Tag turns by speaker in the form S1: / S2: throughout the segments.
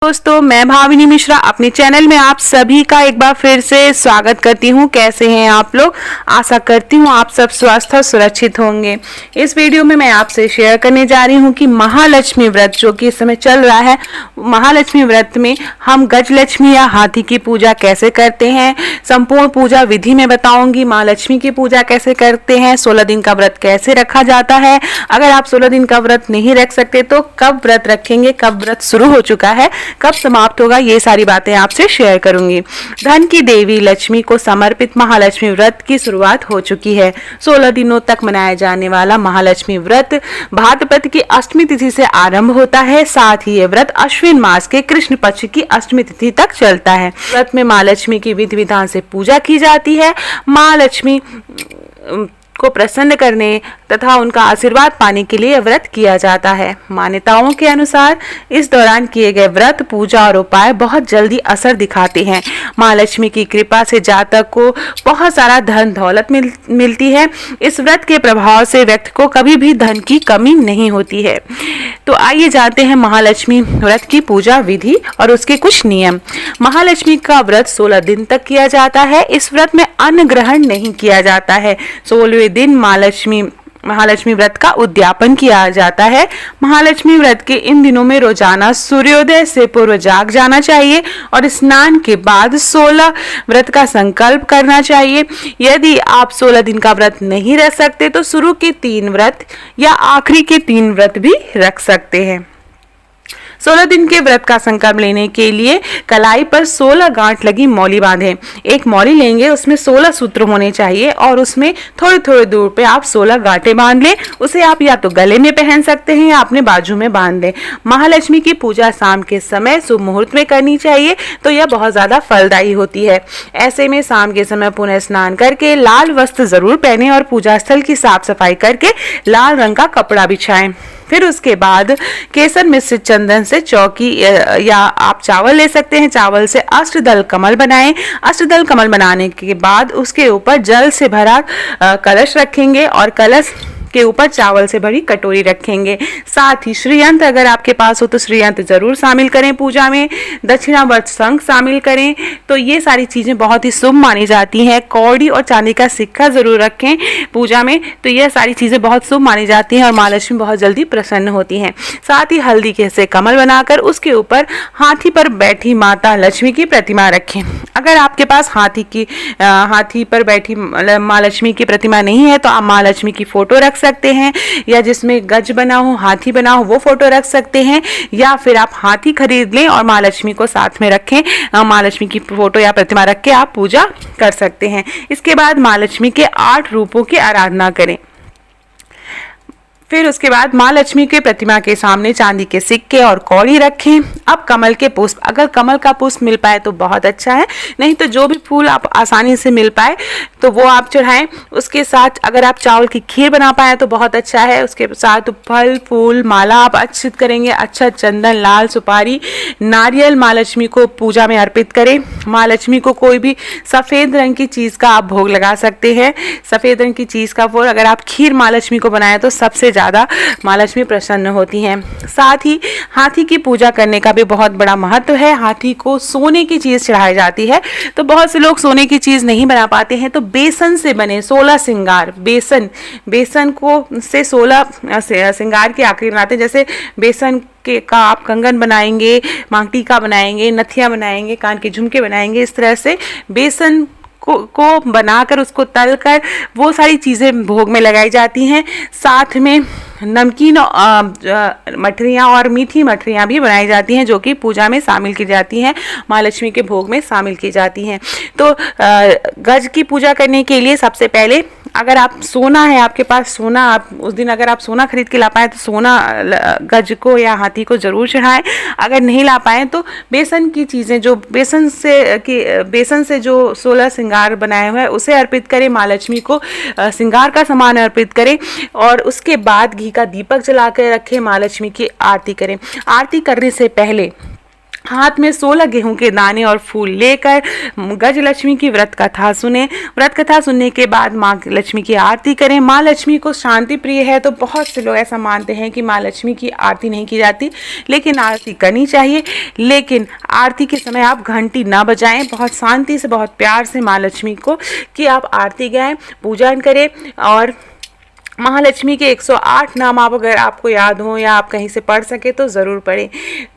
S1: दोस्तों, मैं भाविनी मिश्रा अपने चैनल में आप सभी का एक बार फिर से स्वागत करती हूँ। कैसे हैं आप लोग? आशा करती हूँ आप सब स्वस्थ और सुरक्षित होंगे। इस वीडियो में मैं आपसे शेयर करने जा रही हूँ कि महालक्ष्मी व्रत जो कि इस समय चल रहा है, महालक्ष्मी व्रत में हम गजलक्ष्मी या हाथी की पूजा कैसे करते हैं, संपूर्ण पूजा विधि में बताऊंगी। महालक्ष्मी की पूजा कैसे करते हैं, 16 दिन का व्रत कैसे रखा जाता है, अगर आप 16 दिन का व्रत नहीं रख सकते तो कब व्रत रखेंगे, कब व्रत शुरू हो चुका है, कब समाप्त होगा, ये सारी बातें आपसे शेयर करूंगी। धन की देवी लक्ष्मी को समर्पित महालक्ष्मी व्रत की शुरुआत हो चुकी है। 16 दिनों तक मनाया जाने वाला महालक्ष्मी व्रत भाद्रपद की अष्टमी तिथि से आरंभ होता है। साथ ही ये व्रत अश्विन मास के कृष्ण पक्ष की अष्टमी तिथि तक चलता है। व्रत में माँ लक्ष्मी की विधि विधान से पूजा की जाती है। माँ लक्ष्मी को प्रसन्न करने तथा उनका आशीर्वाद पाने के लिए व्रत किया जाता है। मान्यताओं के अनुसार इस दौरान किए गए व्रत, पूजा और उपाय बहुत जल्दी असर दिखाते हैं। माँ लक्ष्मी की कृपा से जातक को बहुत सारा धन दौलत मिलती है। इस व्रत के प्रभाव से व्यक्ति को कभी भी धन की कमी नहीं होती है। तो आइए जानते हैं महालक्ष्मी व्रत की पूजा विधि और उसके कुछ नियम। महालक्ष्मी का व्रत 16 दिन तक किया जाता है। इस व्रत में अन्न ग्रहण नहीं किया जाता है। 16वें दिन महालक्ष्मी व्रत का उद्यापन किया जाता है। महालक्ष्मी व्रत के इन दिनों में रोजाना सूर्योदय से पूर्व जाग जाना चाहिए और स्नान के बाद 16 व्रत का संकल्प करना चाहिए। यदि आप 16 दिन का व्रत नहीं रख सकते तो शुरू के 3 व्रत या आखिरी के 3 व्रत भी रख सकते हैं। 16 दिन के व्रत का संकल्प लेने के लिए कलाई पर 16 गांठ लगी मौली बांधें। एक मौली लेंगे, उसमें 16 सूत्र होने चाहिए और उसमें थोड़ी थोड़ी दूर पे आप 16 गांठें बांध लें। उसे आप या तो गले में पहन सकते हैं या अपने बाजू में बांध लें। महालक्ष्मी की पूजा शाम के समय शुभ मुहूर्त में करनी चाहिए, तो यह बहुत ज्यादा फलदायी होती है। ऐसे में शाम के समय पुनः स्नान करके लाल वस्त्र जरूर पहने और पूजा स्थल की साफ सफाई करके लाल रंग का कपड़ा बिछाएं। फिर उसके बाद केसर मिश्रित चंदन से चौकी या आप चावल ले सकते हैं, चावल से अष्टदल कमल बनाएं। अष्टदल कमल बनाने के बाद उसके ऊपर जल से भरा कलश रखेंगे और कलश के ऊपर चावल से भरी कटोरी रखेंगे। साथ ही श्रीयंत्र अगर आपके पास हो तो श्रीयंत्र जरूर शामिल करें पूजा में। दक्षिणावर्त शंख शामिल करें। तो ये सारी चीजें बहुत ही शुभ मानी जाती हैं। कौड़ी और चांदी का सिक्का जरूर रखें पूजा में। तो ये सारी चीजें बहुत शुभ मानी जाती हैं और माँ लक्ष्मी बहुत जल्दी प्रसन्न होती हैं। साथ ही हल्दी के से कमल बनाकर उसके ऊपर हाथी पर बैठी माता लक्ष्मी की प्रतिमा रखें। अगर आपके पास हाथी पर बैठी माँ लक्ष्मी की प्रतिमा नहीं है तो आप माँ लक्ष्मी की फोटो रख सकते हैं, या जिसमें गज बना हो, हाथी बना हो, वो फोटो रख सकते हैं, या फिर आप हाथी खरीद लें और माँ लक्ष्मी को साथ में रखें। माँ लक्ष्मी की फोटो या प्रतिमा रख के आप पूजा कर सकते हैं। इसके बाद माँ लक्ष्मी के 8 रूपों की आराधना करें। फिर उसके बाद माँ लक्ष्मी के प्रतिमा के सामने चांदी के सिक्के और कौड़ी रखें। अब कमल के पुष्प, अगर कमल का पुष्प मिल पाए तो बहुत अच्छा है, नहीं तो जो भी फूल आप आसानी से मिल पाए तो वो आप चढ़ाएं। उसके साथ अगर आप चावल की खीर बना पाए तो बहुत अच्छा है। उसके साथ फल फूल माला आप अर्पित करेंगे। अच्छा चंदन, लाल सुपारी, नारियल माँ लक्ष्मी को पूजा में अर्पित करें। माँ लक्ष्मी को कोई भी सफेद रंग की चीज का आप भोग लगा सकते हैं। सफेद रंग की चीज का भोग, अगर आप खीर माँ लक्ष्मी को बनाए तो सबसे ज्यादा माँ लक्ष्मी प्रसन्न होती हैं। साथ ही हाथी की पूजा करने का भी बहुत बड़ा महत्व है। हाथी को सोने की चीज चढ़ाई जाती है, तो बहुत से लोग सोने की चीज नहीं बना पाते हैं, तो बेसन से बने 16 श्रृंगार, बेसन को से 16 श्रृंगार की आकृति बनाते हैं। जैसे बेसन का आप कंगन बनाएंगे, मांग टीका बनाएंगे, नथिया बनाएंगे, कान के झुमके बनाएंगे। इस तरह से बेसन को बनाकर उसको तलकर वो सारी चीज़ें भोग में लगाई जाती हैं। साथ में नमकीन मठरियाँ और मीठी मठरियाँ भी बनाई जाती हैं, जो कि पूजा में शामिल की जाती हैं, माँ लक्ष्मी के भोग में शामिल की जाती हैं। तो गज की पूजा करने के लिए सबसे पहले अगर आप सोना है, आपके पास सोना, आप उस दिन अगर आप सोना खरीद के ला पाए तो सोना गज को या हाथी को जरूर चढ़ाएं। अगर नहीं ला पाए तो बेसन की चीज़ें, जो बेसन से जो 16 श्रृंगार बनाए हुए हैं उसे अर्पित करें। माँ लक्ष्मी को श्रृंगार का सामान अर्पित करें और उसके बाद घी का दीपक जला कर रखें। माँ लक्ष्मी की आरती करें। आरती करने से पहले हाथ में 16 गेहूं के दाने और फूल लेकर गजलक्ष्मी की व्रत कथा सुने। व्रत कथा सुनने के बाद माँ लक्ष्मी की आरती करें। माँ लक्ष्मी को शांति प्रिय है, तो बहुत से लोग ऐसा मानते हैं कि माँ लक्ष्मी की आरती नहीं की जाती, लेकिन आरती करनी चाहिए। लेकिन आरती के समय आप घंटी ना बजाएं, बहुत शांति से, बहुत प्यार से माँ लक्ष्मी को कि आप आरती गाएं, पूजन करें। और महालक्ष्मी के 108 नाम आप अगर आपको याद हो या आप कहीं से पढ़ सके तो ज़रूर पढ़ें।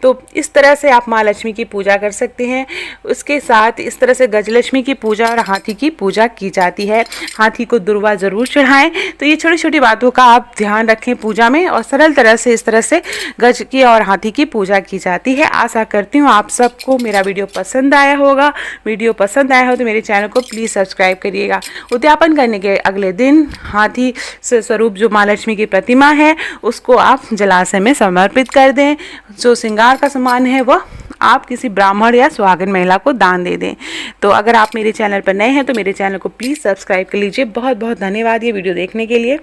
S1: तो इस तरह से आप माँ लक्ष्मी की पूजा कर सकते हैं। उसके साथ इस तरह से गजलक्ष्मी की पूजा और हाथी की पूजा की जाती है। हाथी को दुर्वा ज़रूर चढ़ाएं। तो ये छोटी छोटी बातों का आप ध्यान रखें पूजा में, और सरल तरह से इस तरह से गज की और हाथी की पूजा की जाती है। आशा करती हूँ आप सबको मेरा वीडियो पसंद आया होगा। वीडियो पसंद आया हो तो मेरे चैनल को प्लीज़ सब्सक्राइब करिएगा। उद्यापन करने के अगले दिन हाथी से स्वरूप जो माँ लक्ष्मी की प्रतिमा है उसको आप जलाशय में समर्पित कर दें। जो श्रृंगार का सामान है वह आप किसी ब्राह्मण या सुहागन महिला को दान दे दें। तो अगर आप मेरे चैनल पर नए हैं तो मेरे चैनल को प्लीज़ सब्सक्राइब कर लीजिए। बहुत बहुत धन्यवाद ये वीडियो देखने के लिए।